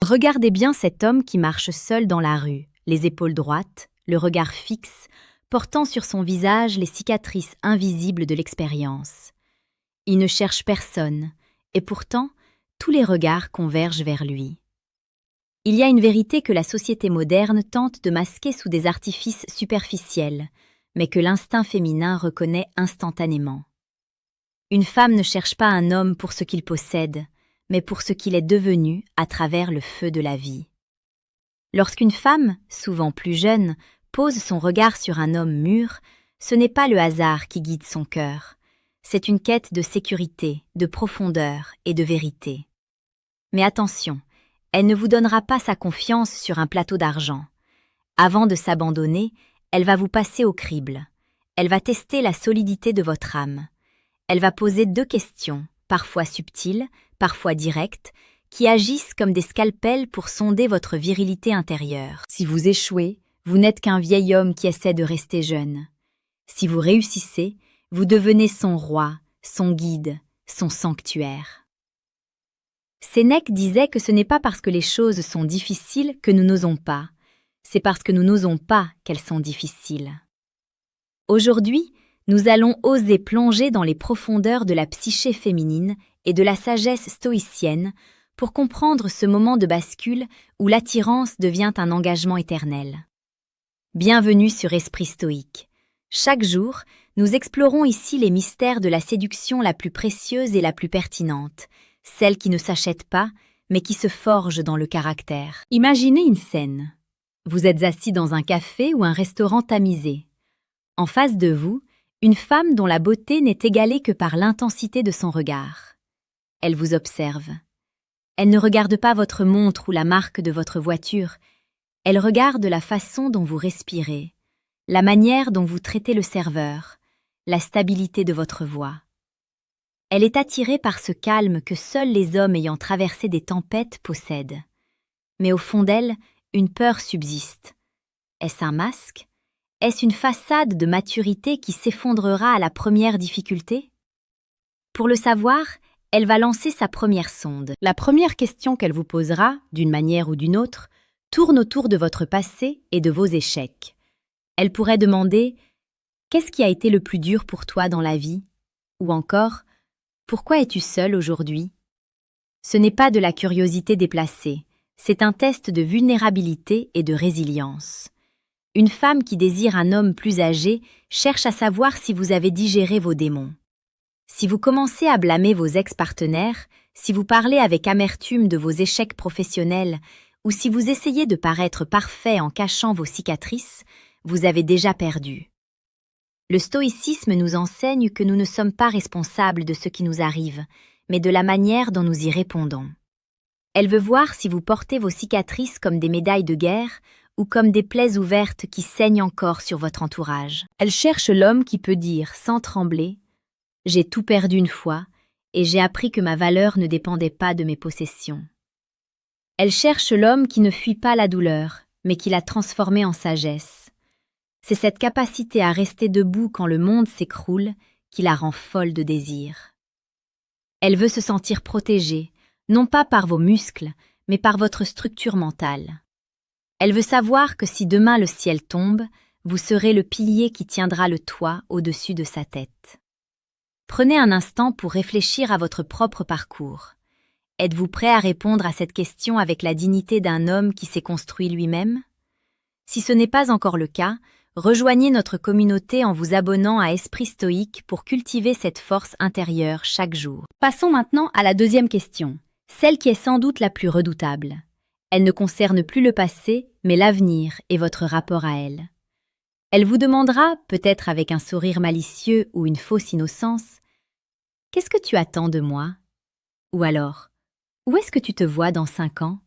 Regardez bien cet homme qui marche seul dans la rue, les épaules droites, le regard fixe, portant sur son visage les cicatrices invisibles de l'expérience. Il ne cherche personne, et pourtant, tous les regards convergent vers lui. Il y a une vérité que la société moderne tente de masquer sous des artifices superficiels, mais que l'instinct féminin reconnaît instantanément. Une femme ne cherche pas un homme pour ce qu'il possède, mais pour ce qu'il est devenu à travers le feu de la vie. Lorsqu'une femme, souvent plus jeune, pose son regard sur un homme mûr, ce n'est pas le hasard qui guide son cœur, c'est une quête de sécurité, de profondeur et de vérité. Mais attention, elle ne vous donnera pas sa confiance sur un plateau d'argent. Avant de s'abandonner, elle va vous passer au crible. Elle va tester la solidité de votre âme. Elle va poser 2 questions, parfois subtiles, parfois directes, qui agissent comme des scalpels pour sonder votre virilité intérieure. Si vous échouez, vous n'êtes qu'un vieil homme qui essaie de rester jeune. Si vous réussissez, vous devenez son roi, son guide, son sanctuaire. Sénèque disait que ce n'est pas parce que les choses sont difficiles que nous n'osons pas, c'est parce que nous n'osons pas qu'elles sont difficiles. Aujourd'hui, nous allons oser plonger dans les profondeurs de la psyché féminine et de la sagesse stoïcienne pour comprendre ce moment de bascule où l'attirance devient un engagement éternel. Bienvenue sur Esprit Stoïque. Chaque jour, nous explorons ici les mystères de la séduction la plus précieuse et la plus pertinente, celle qui ne s'achète pas, mais qui se forge dans le caractère. Imaginez une scène. Vous êtes assis dans un café ou un restaurant tamisé. En face de vous, une femme dont la beauté n'est égalée que par l'intensité de son regard. Elle vous observe. Elle ne regarde pas votre montre ou la marque de votre voiture. Elle regarde la façon dont vous respirez, la manière dont vous traitez le serveur, la stabilité de votre voix. Elle est attirée par ce calme que seuls les hommes ayant traversé des tempêtes possèdent. Mais au fond d'elle, une peur subsiste. Est-ce un masque ? Est-ce une façade de maturité qui s'effondrera à la première difficulté ? Pour le savoir, elle va lancer sa première sonde. La première question qu'elle vous posera, d'une manière ou d'une autre, tourne autour de votre passé et de vos échecs. Elle pourrait demander « Qu'est-ce qui a été le plus dur pour toi dans la vie ?» ou encore « Pourquoi es-tu seul aujourd'hui ?» Ce n'est pas de la curiosité déplacée, c'est un test de vulnérabilité et de résilience. Une femme qui désire un homme plus âgé cherche à savoir si vous avez digéré vos démons. Si vous commencez à blâmer vos ex-partenaires, si vous parlez avec amertume de vos échecs professionnels ou si vous essayez de paraître parfait en cachant vos cicatrices, vous avez déjà perdu. Le stoïcisme nous enseigne que nous ne sommes pas responsables de ce qui nous arrive, mais de la manière dont nous y répondons. Elle veut voir si vous portez vos cicatrices comme des médailles de guerre ou comme des plaies ouvertes qui saignent encore sur votre entourage. Elle cherche l'homme qui peut dire, sans trembler, « J'ai tout perdu une fois, et j'ai appris que ma valeur ne dépendait pas de mes possessions. » Elle cherche l'homme qui ne fuit pas la douleur, mais qui l'a transformée en sagesse. C'est cette capacité à rester debout quand le monde s'écroule qui la rend folle de désir. Elle veut se sentir protégée, non pas par vos muscles, mais par votre structure mentale. Elle veut savoir que si demain le ciel tombe, vous serez le pilier qui tiendra le toit au-dessus de sa tête. Prenez un instant pour réfléchir à votre propre parcours. Êtes-vous prêt à répondre à cette question avec la dignité d'un homme qui s'est construit lui-même ? Si ce n'est pas encore le cas, rejoignez notre communauté en vous abonnant à Esprit Stoïque pour cultiver cette force intérieure chaque jour. Passons maintenant à la deuxième question, celle qui est sans doute la plus redoutable. Elle ne concerne plus le passé, mais l'avenir et votre rapport à elle. Elle vous demandera, peut-être avec un sourire malicieux ou une fausse innocence, « Qu'est-ce que tu attends de moi ?» Ou alors, « Où est-ce que tu te vois dans 5 ans ?»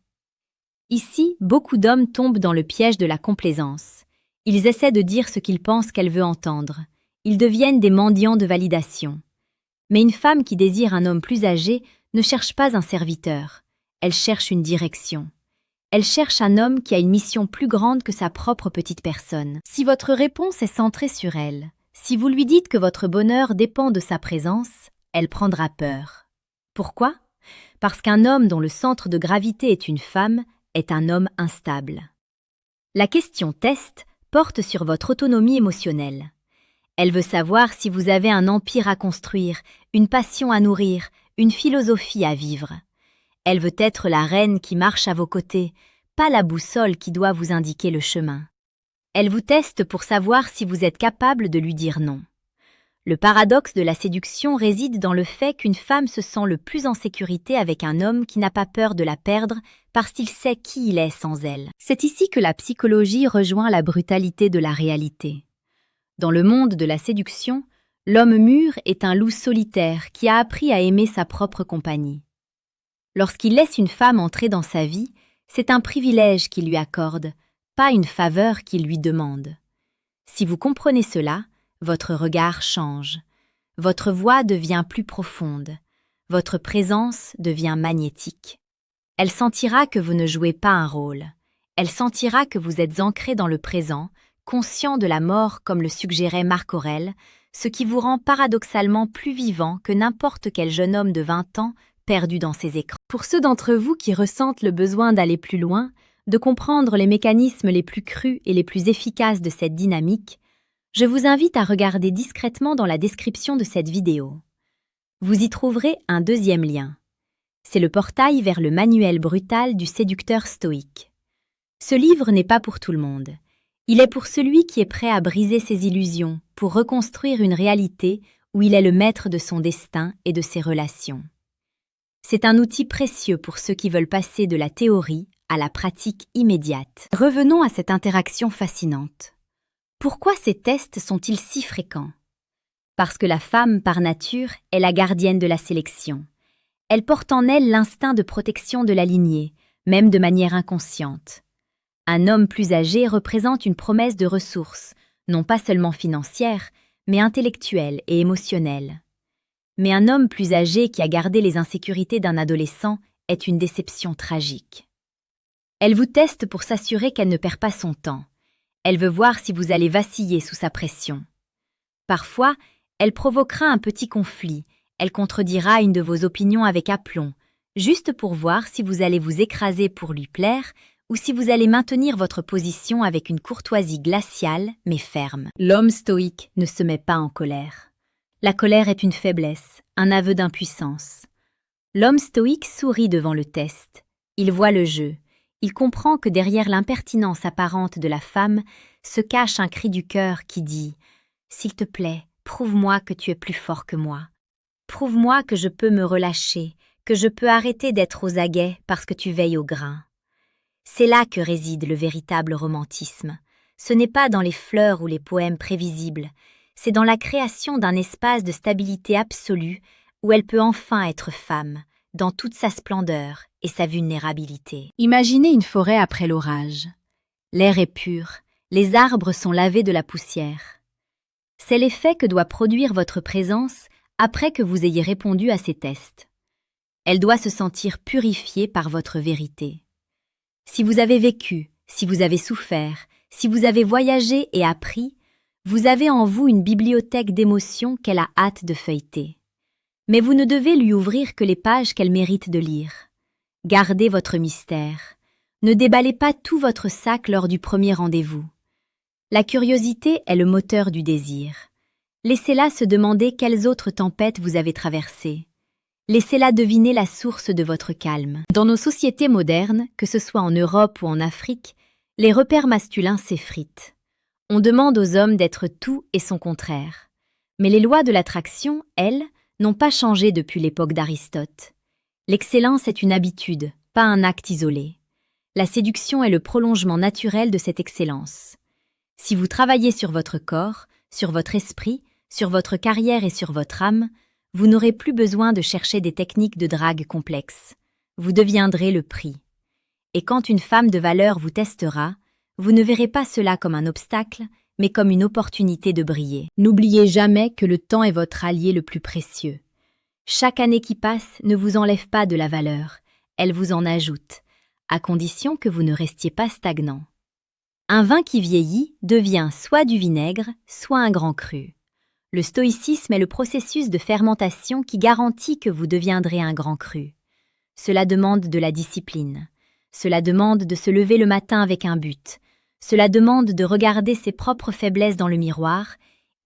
Ici, beaucoup d'hommes tombent dans le piège de la complaisance. Ils essaient de dire ce qu'ils pensent qu'elle veut entendre. Ils deviennent des mendiants de validation. Mais une femme qui désire un homme plus âgé ne cherche pas un serviteur. Elle cherche une direction. Elle cherche un homme qui a une mission plus grande que sa propre petite personne. Si votre réponse est centrée sur elle, si vous lui dites que votre bonheur dépend de sa présence, elle prendra peur. Pourquoi ? parce qu'un homme dont le centre de gravité est une femme est un homme instable. La question test porte sur votre autonomie émotionnelle. Elle veut savoir si vous avez un empire à construire, une passion à nourrir, une philosophie à vivre. Elle veut être la reine qui marche à vos côtés, pas la boussole qui doit vous indiquer le chemin. Elle vous teste pour savoir si vous êtes capable de lui dire non. Le paradoxe de la séduction réside dans le fait qu'une femme se sent le plus en sécurité avec un homme qui n'a pas peur de la perdre parce qu'il sait qui il est sans elle. C'est ici que la psychologie rejoint la brutalité de la réalité. Dans le monde de la séduction, l'homme mûr est un loup solitaire qui a appris à aimer sa propre compagnie. Lorsqu'il laisse une femme entrer dans sa vie, c'est un privilège qu'il lui accorde, pas une faveur qu'il lui demande. Si vous comprenez cela, votre regard change, votre voix devient plus profonde, votre présence devient magnétique. Elle sentira que vous ne jouez pas un rôle, elle sentira que vous êtes ancré dans le présent, conscient de la mort comme le suggérait Marc Aurèle, ce qui vous rend paradoxalement plus vivant que n'importe quel jeune homme de 20 ans perdu dans ses écrans. Pour ceux d'entre vous qui ressentent le besoin d'aller plus loin, de comprendre les mécanismes les plus crus et les plus efficaces de cette dynamique, je vous invite à regarder discrètement dans la description de cette vidéo. Vous y trouverez un deuxième lien. C'est le portail vers le manuel brutal du séducteur stoïque. Ce livre n'est pas pour tout le monde. Il est pour celui qui est prêt à briser ses illusions, pour reconstruire une réalité où il est le maître de son destin et de ses relations. C'est un outil précieux pour ceux qui veulent passer de la théorie à la pratique immédiate. Revenons à cette interaction fascinante. Pourquoi ces tests sont-ils si fréquents? Parce que la femme, par nature, est la gardienne de la sélection. Elle porte en elle l'instinct de protection de la lignée, même de manière inconsciente. Un homme plus âgé représente une promesse de ressources, non pas seulement financières, mais intellectuelles et émotionnelles. Mais un homme plus âgé qui a gardé les insécurités d'un adolescent est une déception tragique. Elle vous teste pour s'assurer qu'elle ne perd pas son temps. Elle veut voir si vous allez vaciller sous sa pression. Parfois, elle provoquera un petit conflit, elle contredira une de vos opinions avec aplomb, juste pour voir si vous allez vous écraser pour lui plaire ou si vous allez maintenir votre position avec une courtoisie glaciale mais ferme. L'homme stoïque ne se met pas en colère. La colère est une faiblesse, un aveu d'impuissance. L'homme stoïque sourit devant le test. Il voit le jeu. Il comprend que derrière l'impertinence apparente de la femme se cache un cri du cœur qui dit « S'il te plaît, prouve-moi que tu es plus fort que moi. Prouve-moi que je peux me relâcher, que je peux arrêter d'être aux aguets parce que tu veilles au grain. » C'est là que réside le véritable romantisme. Ce n'est pas dans les fleurs ou les poèmes prévisibles, c'est dans la création d'un espace de stabilité absolue où elle peut enfin être femme, dans toute sa splendeur et sa vulnérabilité. Imaginez une forêt après l'orage. L'air est pur, les arbres sont lavés de la poussière. C'est l'effet que doit produire votre présence après que vous ayez répondu à ces tests. Elle doit se sentir purifiée par votre vérité. Si vous avez vécu, si vous avez souffert, si vous avez voyagé et appris, vous avez en vous une bibliothèque d'émotions qu'elle a hâte de feuilleter. Mais vous ne devez lui ouvrir que les pages qu'elle mérite de lire. Gardez votre mystère. Ne déballez pas tout votre sac lors du premier rendez-vous. La curiosité est le moteur du désir. Laissez-la se demander quelles autres tempêtes vous avez traversées. Laissez-la deviner la source de votre calme. Dans nos sociétés modernes, que ce soit en Europe ou en Afrique, les repères masculins s'effritent. On demande aux hommes d'être tout et son contraire. Mais les lois de l'attraction, elles, n'ont pas changé depuis l'époque d'Aristote. L'excellence est une habitude, pas un acte isolé. La séduction est le prolongement naturel de cette excellence. Si vous travaillez sur votre corps, sur votre esprit, sur votre carrière et sur votre âme, vous n'aurez plus besoin de chercher des techniques de drague complexes. Vous deviendrez le prix. Et quand une femme de valeur vous testera, vous ne verrez pas cela comme un obstacle, mais comme une opportunité de briller. N'oubliez jamais que le temps est votre allié le plus précieux. Chaque année qui passe ne vous enlève pas de la valeur, elle vous en ajoute, à condition que vous ne restiez pas stagnant. Un vin qui vieillit devient soit du vinaigre, soit un grand cru. Le stoïcisme est le processus de fermentation qui garantit que vous deviendrez un grand cru. Cela demande de la discipline. Cela demande de se lever le matin avec un but. Cela demande de regarder ses propres faiblesses dans le miroir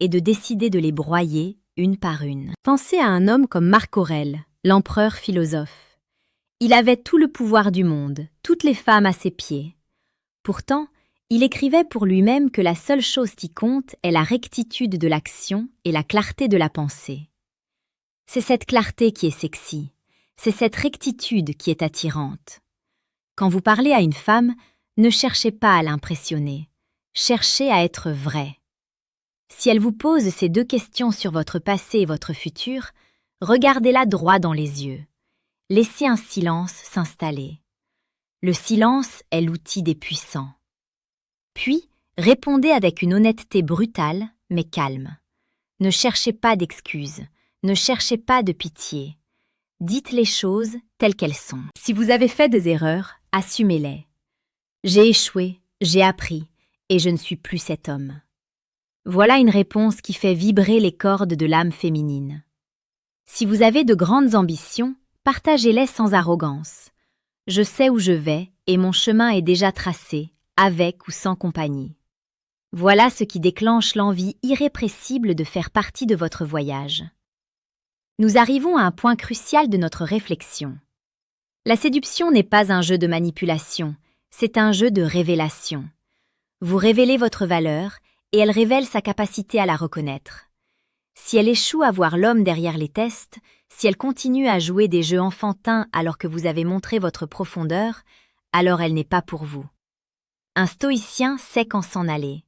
et de décider de les broyer une par une. Pensez à un homme comme Marc Aurèle, l'empereur philosophe. Il avait tout le pouvoir du monde, toutes les femmes à ses pieds. Pourtant, il écrivait pour lui-même que la seule chose qui compte est la rectitude de l'action et la clarté de la pensée. C'est cette clarté qui est sexy, c'est cette rectitude qui est attirante. Quand vous parlez à une femme, ne cherchez pas à l'impressionner, cherchez à être vrai. Si elle vous pose ces 2 questions sur votre passé et votre futur, regardez-la droit dans les yeux. Laissez un silence s'installer. Le silence est l'outil des puissants. Puis, répondez avec une honnêteté brutale, mais calme. Ne cherchez pas d'excuses, ne cherchez pas de pitié. Dites les choses telles qu'elles sont. Si vous avez fait des erreurs, assumez-les. J'ai échoué, j'ai appris, et je ne suis plus cet homme. Voilà une réponse qui fait vibrer les cordes de l'âme féminine. Si vous avez de grandes ambitions, partagez-les sans arrogance. Je sais où je vais et mon chemin est déjà tracé, avec ou sans compagnie. Voilà ce qui déclenche l'envie irrépressible de faire partie de votre voyage. Nous arrivons à un point crucial de notre réflexion. La séduction n'est pas un jeu de manipulation, c'est un jeu de révélation. Vous révélez votre valeur et elle révèle sa capacité à la reconnaître. Si elle échoue à voir l'homme derrière les tests, si elle continue à jouer des jeux enfantins alors que vous avez montré votre profondeur, alors elle n'est pas pour vous. Un stoïcien sait quand s'en aller.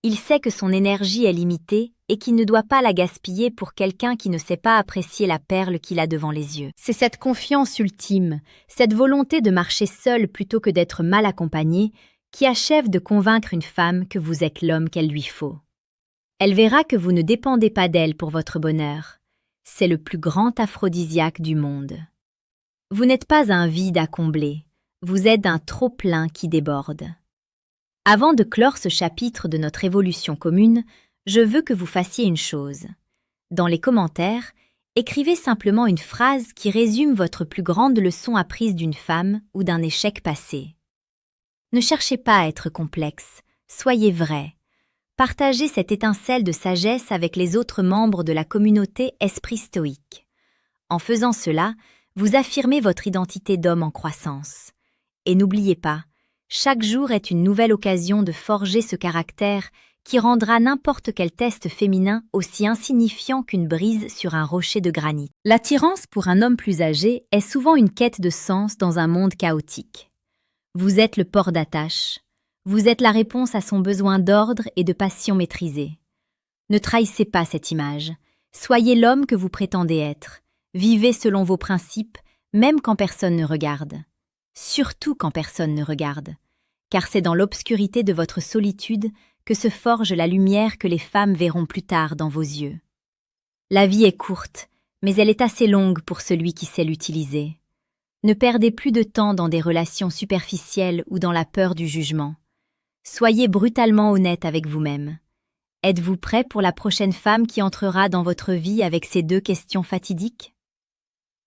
Il sait que son énergie est limitée et qu'il ne doit pas la gaspiller pour quelqu'un qui ne sait pas apprécier la perle qu'il a devant les yeux. C'est cette confiance ultime, cette volonté de marcher seul plutôt que d'être mal accompagné, qui achève de convaincre une femme que vous êtes l'homme qu'elle lui faut. Elle verra que vous ne dépendez pas d'elle pour votre bonheur. C'est le plus grand aphrodisiaque du monde. Vous n'êtes pas un vide à combler, vous êtes un trop-plein qui déborde. Avant de clore ce chapitre de notre évolution commune, je veux que vous fassiez une chose. Dans les commentaires, écrivez simplement une phrase qui résume votre plus grande leçon apprise d'une femme ou d'un échec passé. Ne cherchez pas à être complexe, soyez vrai. Partagez cette étincelle de sagesse avec les autres membres de la communauté Esprit Stoïque. En faisant cela, vous affirmez votre identité d'homme en croissance. Et n'oubliez pas, chaque jour est une nouvelle occasion de forger ce caractère qui rendra n'importe quel test féminin aussi insignifiant qu'une brise sur un rocher de granit. L'attirance pour un homme plus âgé est souvent une quête de sens dans un monde chaotique. Vous êtes le port d'attache. Vous êtes la réponse à son besoin d'ordre et de passion maîtrisée. Ne trahissez pas cette image. Soyez l'homme que vous prétendez être. Vivez selon vos principes, même quand personne ne regarde. Surtout quand personne ne regarde. Car c'est dans l'obscurité de votre solitude que se forge la lumière que les femmes verront plus tard dans vos yeux. La vie est courte, mais elle est assez longue pour celui qui sait l'utiliser. Ne perdez plus de temps dans des relations superficielles ou dans la peur du jugement. Soyez brutalement honnête avec vous-même. Êtes-vous prêt pour la prochaine femme qui entrera dans votre vie avec ces 2 questions fatidiques?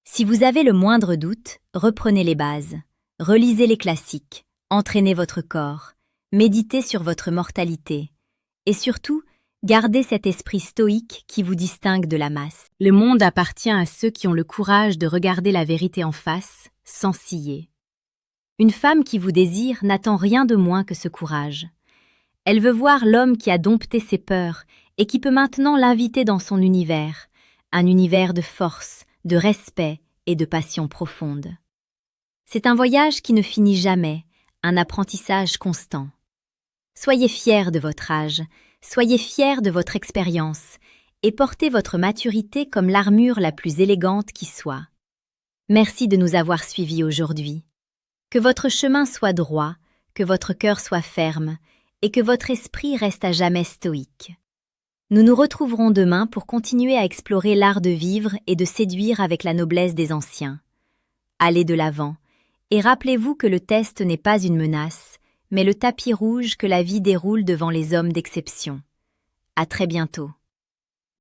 Si vous avez le moindre doute, reprenez les bases. Relisez les classiques. Entraînez votre corps, méditez sur votre mortalité et surtout, gardez cet esprit stoïque qui vous distingue de la masse. Le monde appartient à ceux qui ont le courage de regarder la vérité en face, sans scier. Une femme qui vous désire n'attend rien de moins que ce courage. Elle veut voir l'homme qui a dompté ses peurs et qui peut maintenant l'inviter dans son univers, un univers de force, de respect et de passion profonde. C'est un voyage qui ne finit jamais, un apprentissage constant. Soyez fiers de votre âge, soyez fiers de votre expérience et portez votre maturité comme l'armure la plus élégante qui soit. Merci de nous avoir suivis aujourd'hui. Que votre chemin soit droit, que votre cœur soit ferme et que votre esprit reste à jamais stoïque. Nous nous retrouverons demain pour continuer à explorer l'art de vivre et de séduire avec la noblesse des anciens. Allez de l'avant. Et rappelez-vous que le test n'est pas une menace, mais le tapis rouge que la vie déroule devant les hommes d'exception. À très bientôt.